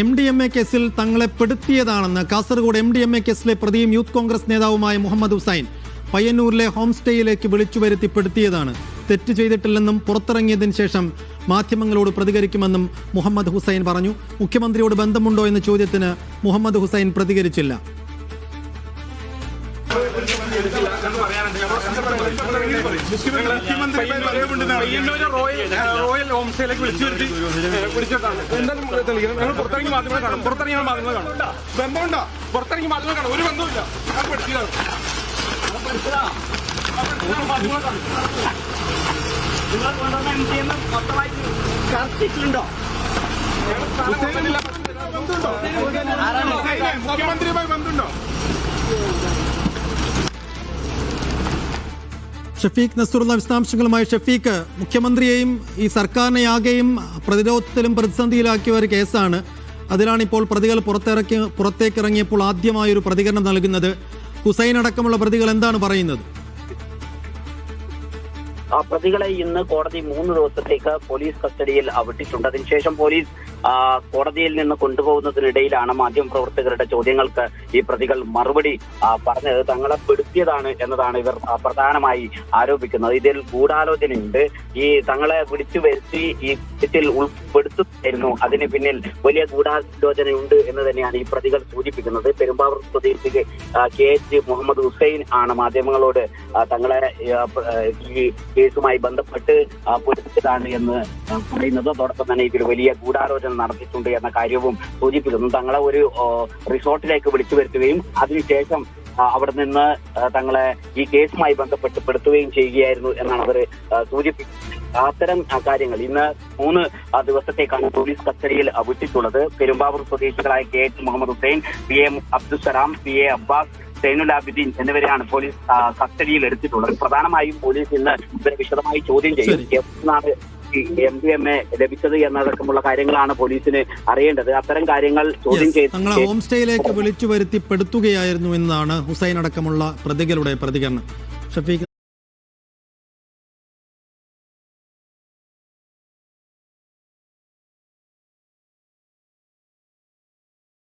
MDMA കേസിൽ തങ്ങളെ പെടുത്തിയതാണെന്ന് Kasaragod MDMA കേസിലെ പ്രതിയും യൂത്ത് കോൺഗ്രസ് നേതാവുമായ മുഹമ്മദ് ഹുസൈൻ പയ്യന്നൂരിലെ ഹോം സ്റ്റേയിലേക്ക് വിളിച്ചു വരുത്തി പെടുത്തിയതാണ്. തെറ്റ് ചെയ്തിട്ടില്ലെന്നും പുറത്തിറങ്ങിയതിന് ശേഷം മാധ്യമങ്ങളോട് പ്രതികരിക്കുമെന്നും മുഹമ്മദ് ഹുസൈൻ പറഞ്ഞു. മുഖ്യമന്ത്രിയോട് ബന്ധമുണ്ടോ എന്ന ചോദ്യത്തിന് മുഹമ്മദ് ഹുസൈൻ പ്രതികരിച്ചില്ല. റോയൽ ഹോം സ്റ്റേയിലേക്ക് വിളിച്ചു വരുത്തി വിളിച്ചിട്ടാണ്. എന്തായാലും പുറത്തിറങ്ങി മാധ്യമങ്ങളെ കാണും. പുറത്തിറങ്ങിയ മാധ്യമങ്ങളെ കാണും. ബന്ധമുണ്ടോ? പുറത്തിറങ്ങി മാധ്യമങ്ങളെ കാണും. ഒരു ബന്ധമില്ല. ഞാൻ പഠിച്ചതാണ്. മുഖ്യമന്ത്രിയുമായി ബന്ധമുണ്ടോ? ഷഫീഖ് നസറുള്ള വിശദാംശങ്ങളുമായി. ഷഫീഖ്, മുഖ്യമന്ത്രിയെയും ഈ സർക്കാരിനെയാകെയും പ്രതിരോധത്തിലും പ്രതിസന്ധിയിലാക്കിയ ഒരു കേസാണ്. അതിലാണ് ഇപ്പോൾ പ്രതികൾ പുറത്തേക്കിറങ്ങിയപ്പോൾ ആദ്യമായൊരു പ്രതികരണം നൽകുന്നത്. ഹുസൈൻ അടക്കമുള്ള പ്രതികൾ എന്താണ് പറയുന്നത്? പ്രതികളെ ഇന്ന് കോടതി 3 ദിവസത്തേക്ക് പോലീസ് കസ്റ്റഡിയിൽ വിട്ടിട്ടുണ്ട്. അതിനുശേഷം പോലീസ് കോടതിയിൽ നിന്ന് കൊണ്ടുപോകുന്നതിനിടയിലാണ് മാധ്യമപ്രവർത്തകരുടെ ചോദ്യങ്ങൾക്ക് ഈ പ്രതികൾ മറുപടി പറഞ്ഞത്. തങ്ങളെ പെടുത്തിയതാണ് എന്നതാണ് ഇവർ പ്രധാനമായി ആരോപിക്കുന്നത്. ഇതിൽ ഗൂഢാലോചനയുണ്ട്. ഈ തങ്ങളെ വിളിച്ചു വരുത്തി ഈ കേസിൽ ഉൾപ്പെടുത്തുന്നു. അതിന് പിന്നിൽ വലിയ ഗൂഢാലോചനയുണ്ട് എന്ന് തന്നെയാണ് ഈ പ്രതികൾ സൂചിപ്പിക്കുന്നത്. പെരുമ്പാവൂർ സ്വദേശി KH മുഹമ്മദ് ഹുസൈൻ ആണ് മാധ്യമങ്ങളോട് തങ്ങളെ ഈ കേസുമായി ബന്ധപ്പെട്ട് പെടുത്തിയതാണ് എന്ന് പറയുന്നത്. അതോടൊപ്പം തന്നെ ഇതിൽ വലിയ ഗൂഢാലോചന നടത്തിയിട്ടുണ്ട് എന്ന കാര്യവും സൂചിപ്പിക്കുന്നു. തങ്ങളെ ഒരു റിസോർട്ടിലേക്ക് വിളിച്ചു വരുത്തുകയും അതിനുശേഷം അവിടെ നിന്ന് തങ്ങളെ ഈ കേസുമായി ബന്ധപ്പെട്ട് പെടുത്തുകയും ചെയ്യുകയായിരുന്നു എന്നാണ് അവർ സൂചിപ്പിക്കുന്നത്. അത്തരം കാര്യങ്ങൾ ഇന്ന് 3 ദിവസത്തേക്കാണ് പോലീസ് കസ്റ്റഡിയിൽ വിട്ടിട്ടുള്ളത്. പെരുമ്പാവൂർ സ്വദേശികളായ KH Muhammad Hussain, PA Abdussalam, PA Abbas, Zainul Abideen എന്നിവരെയാണ് പോലീസ് കസ്റ്റഡിയിൽ എടുത്തിട്ടുള്ളത്. പ്രധാനമായും പോലീസ് ഇന്ന് ഇവരെ വിശദമായി ചോദ്യം ചെയ്യും. എവിടുന്നാണ് MDMA ലഭിച്ചത് എന്നതടക്കമുള്ള കാര്യങ്ങളാണ് പോലീസിന് അറിയേണ്ടത്. അത്തരം കാര്യങ്ങൾ ചോദ്യം ചെയ്ത് തങ്ങളെ ഹോം സ്റ്റേയിലേക്ക് വിളിച്ചു വരുത്തി പെടുത്തുകയായിരുന്നു എന്നാണ് ഹുസൈൻ അടക്കമുള്ള പ്രതികളുടെ പ്രതികരണം. ഷഫീഖ്.